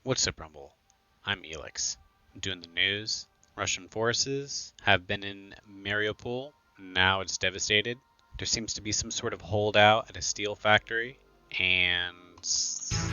What's up, Rumble? I'm Elixe. Doing the news. Russian forces have been in Mariupol. Now it's devastated. There seems to be some sort of holdout at a steel factory. And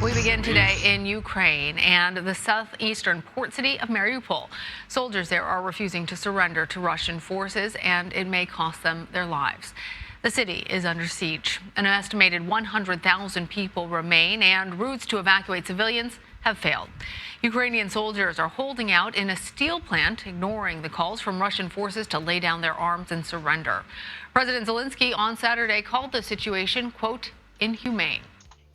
we begin today in Ukraine and the southeastern port city of Mariupol. Soldiers there are refusing to surrender to Russian forces, and it may cost them their lives. The city is under siege. An estimated 100,000 people remain, and routes to evacuate civilians have failed. Ukrainian soldiers are holding out in a steel plant, ignoring the calls from Russian forces to lay down their arms and surrender. President Zelensky on Saturday called the situation, quote, inhumane.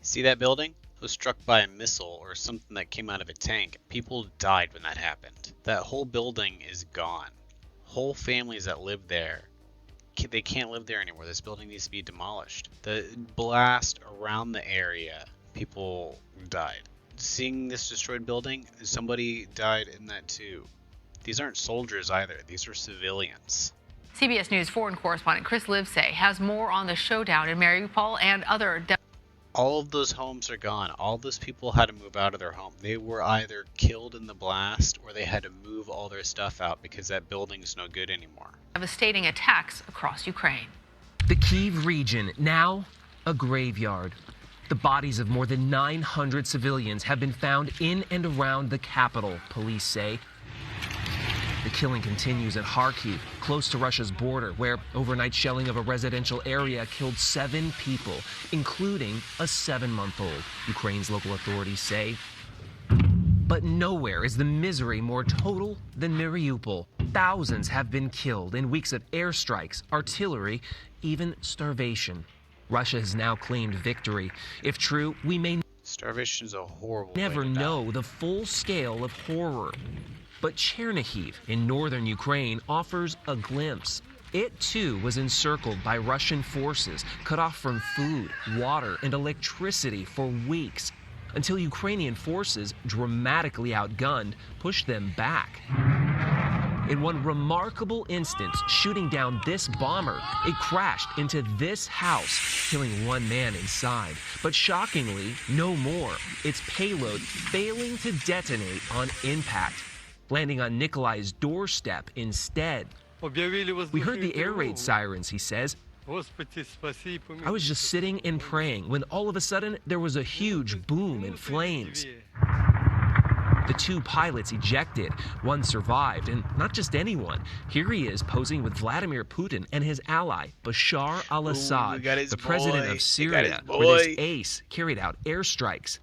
See that building? It was struck by a missile or something that came out of a tank. People died when that happened. That whole building is gone. Whole families that lived there, they can't live there anymore. This building needs to be demolished. The blast around the area, people died. Seeing this destroyed building, somebody died in that too. These aren't soldiers either. These are civilians. CBS News foreign correspondent Chris Livesay has more on the showdown in Mariupol and other. All of those homes are gone. All those people had to move out of their home. They were either killed in the blast or they had to move all their stuff out because that building's no good anymore. Devastating attacks across Ukraine. The Kyiv region, now a graveyard. The bodies of more than 900 civilians have been found in and around the capital, police say. The killing continues at Kharkiv, close to Russia's border, where overnight shelling of a residential area killed 7 people, including a 7-month-old, Ukraine's local authorities say. But nowhere is the misery more total than Mariupol. Thousands have been killed in weeks of airstrikes, artillery, even starvation. Russia has now claimed victory. If true, we may Starvation is a horrible never way to die. know the full scale of horror. But Chernihiv in northern Ukraine offers a glimpse. It too was encircled by Russian forces, cut off from food, water, and electricity for weeks, until Ukrainian forces, dramatically outgunned, pushed them back. In one remarkable instance, shooting down this bomber, it crashed into this house, killing 1 man inside. But shockingly, no more. Its payload failing to detonate on impact, landing on Nikolai's doorstep instead. We heard the air raid sirens, he says. I was just sitting and praying when all of a sudden there was a huge boom and flames. The 2 pilots ejected. 1 survived, and not just anyone. Here he is posing with Vladimir Putin and his ally, Bashar al-Assad, the president of Syria, where this ace carried out airstrikes.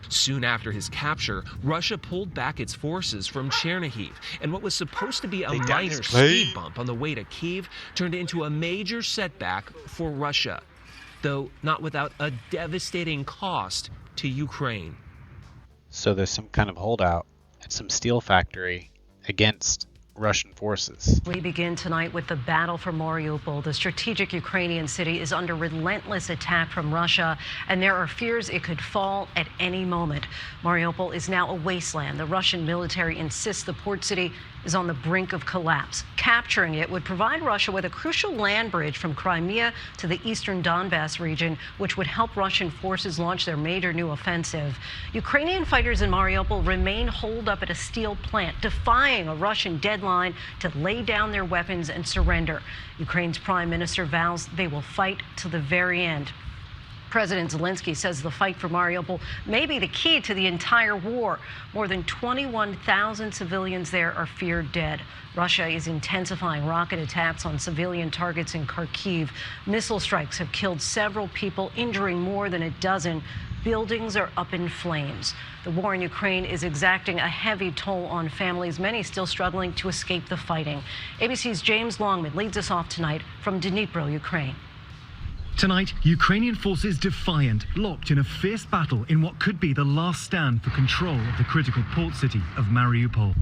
Soon after his capture, Russia pulled back its forces from Chernihiv, and what was supposed to be a minor speed bump on the way to Kyiv turned into a major setback for Russia, though not without a devastating cost to Ukraine. So there's some kind of holdout at some steel factory against Russian forces. We begin tonight with the battle for Mariupol. The strategic Ukrainian city is under relentless attack from Russia, and there are fears it could fall at any moment. Mariupol is now a wasteland. The Russian military insists the port city is on the brink of collapse. Capturing it would provide Russia with a crucial land bridge from Crimea to the eastern Donbass region, which would help Russian forces launch their major new offensive. Ukrainian fighters in Mariupol remain holed up at a steel plant, defying a Russian deadline to lay down their weapons and surrender. Ukraine's prime minister vows they will fight to the very end. President Zelensky says the fight for Mariupol may be the key to the entire war. More than 21,000 civilians there are feared dead. Russia is intensifying rocket attacks on civilian targets in Kharkiv. Missile strikes have killed several people, injuring more than a dozen. Buildings are up in flames. The war in Ukraine is exacting a heavy toll on families, many still struggling to escape the fighting. ABC's James Longman leads us off tonight from Dnipro, Ukraine. Tonight, Ukrainian forces defiant, locked in a fierce battle in what could be the last stand for control of the critical port city of Mariupol.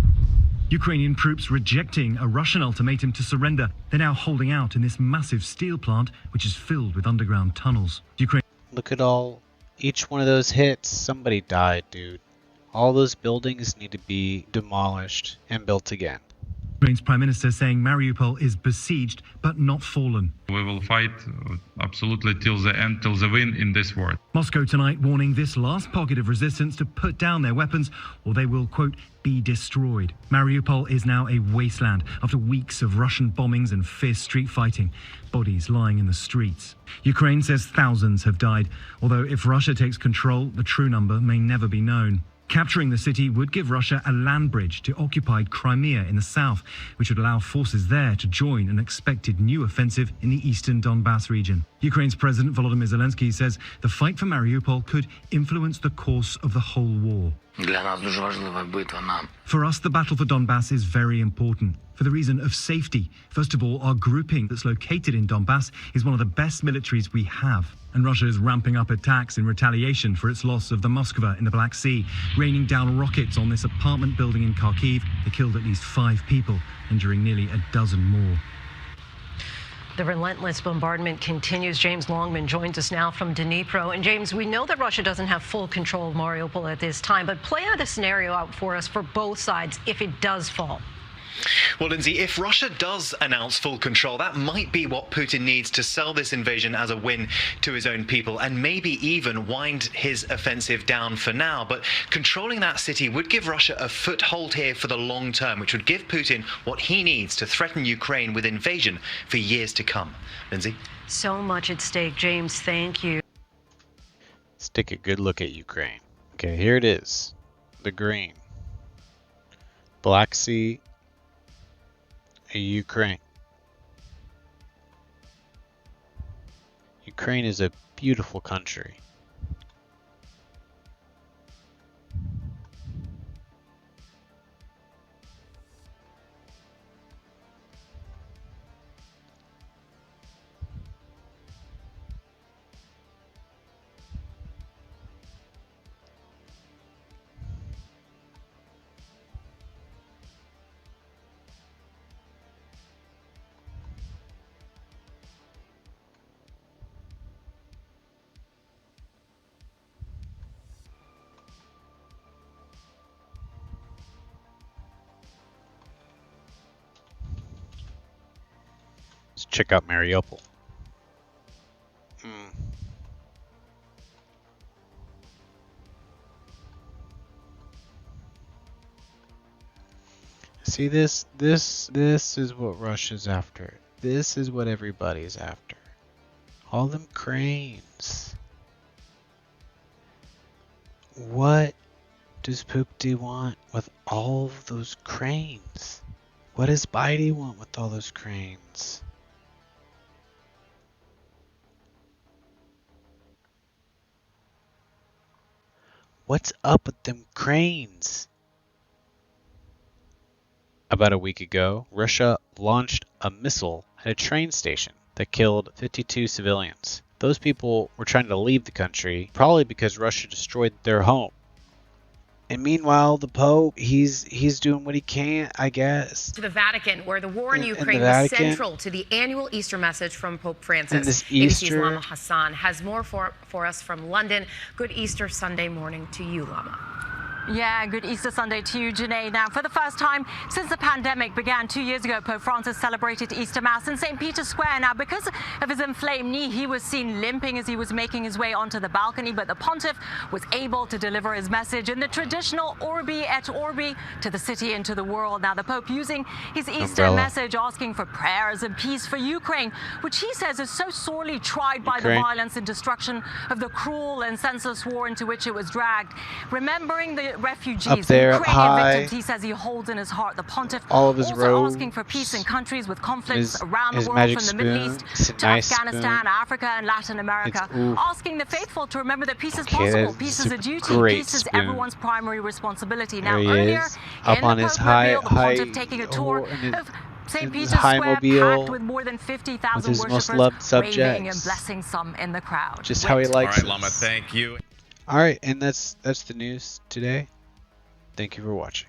Ukrainian troops rejecting a Russian ultimatum to surrender. They're now holding out in this massive steel plant, which is filled with underground tunnels. Look at each one of those hits. Somebody died, dude. All those buildings need to be demolished and built again. Ukraine's Prime Minister saying Mariupol is besieged but not fallen. We will fight absolutely till the end, till the win in this war. Moscow tonight warning this last pocket of resistance to put down their weapons or they will, quote, be destroyed. Mariupol is now a wasteland after weeks of Russian bombings and fierce street fighting. Bodies lying in the streets. Ukraine says thousands have died, although if Russia takes control, the true number may never be known. Capturing the city would give Russia a land bridge to occupied Crimea in the south, which would allow forces there to join an expected new offensive in the eastern Donbass region. Ukraine's President Volodymyr Zelensky says the fight for Mariupol could influence the course of the whole war. For us, the battle for Donbass is very important for the reason of safety. First of all, our grouping that's located in Donbass is one of the best militaries we have. And Russia is ramping up attacks in retaliation for its loss of the Moskva in the Black Sea, raining down rockets on this apartment building in Kharkiv. They killed at least 5 people, injuring nearly a dozen more. The relentless bombardment continues. James Longman joins us now from Dnipro. And James, we know that Russia doesn't have full control of Mariupol at this time, but play out a scenario out for us for both sides if it does fall. Well, Lindsay, if Russia does announce full control, that might be what Putin needs to sell this invasion as a win to his own people and maybe even wind his offensive down for now. But controlling that city would give Russia a foothold here for the long term, which would give Putin what he needs to threaten Ukraine with invasion for years to come. Lindsay? So much at stake, James. Thank you. Let's take a good look at Ukraine. Okay, here it is. The green. Black Sea. Ukraine. Ukraine is a beautiful country. Let's check out Mariupol. See this is what Russia's after. This is what everybody's after. All them cranes. What does Putin want with all of those cranes? What does Biden want with all those cranes? What's up with them cranes? About a week ago, Russia launched a missile at a train station that killed 52 civilians. Those people were trying to leave the country, probably because Russia destroyed their home. And meanwhile, the Pope, he's doing what he can, I guess. To the Vatican, where the war in Ukraine was central to the annual Easter message from Pope Francis. And this ABC's Easter, Lama Hassan has more for us from London. Good Easter Sunday morning to you, Lama. Yeah, good Easter Sunday to you, Janae. Now, for the first time since the pandemic began 2 years ago, Pope Francis celebrated Easter Mass in St. Peter's Square. Now, because of his inflamed knee, he was seen limping as he was making his way onto the balcony, but the pontiff was able to deliver his message in the traditional Urbi et Orbi to the city and to the world. Now, the Pope using his Easter message, asking for prayers and peace for Ukraine, which he says is so sorely tried by the violence and destruction of the cruel and senseless war into which it was dragged. Remembering the refugees, up there, Ukrainian high, victims, he says he holds in his heart. The pontiff all of his also robes, asking for peace in countries with conflicts around the world, magic from the Middle spoon, East to nice Afghanistan, spoon. Africa, and Latin America, asking the faithful to remember that peace is Okay, possible, peace is a duty, peace is spoon. everyone's primary responsibility. Now, There he earlier is, up in on the his Pope-mobile, the high, pontiff taking a tour of St. Peter's high Square, mobile packed with more than 50,000 with his most worshippers, loved subjects. waving and blessing some in the crowd. Just how he likes it. All right, Lama, thank you. All right, and that's the news today. Thank you for watching.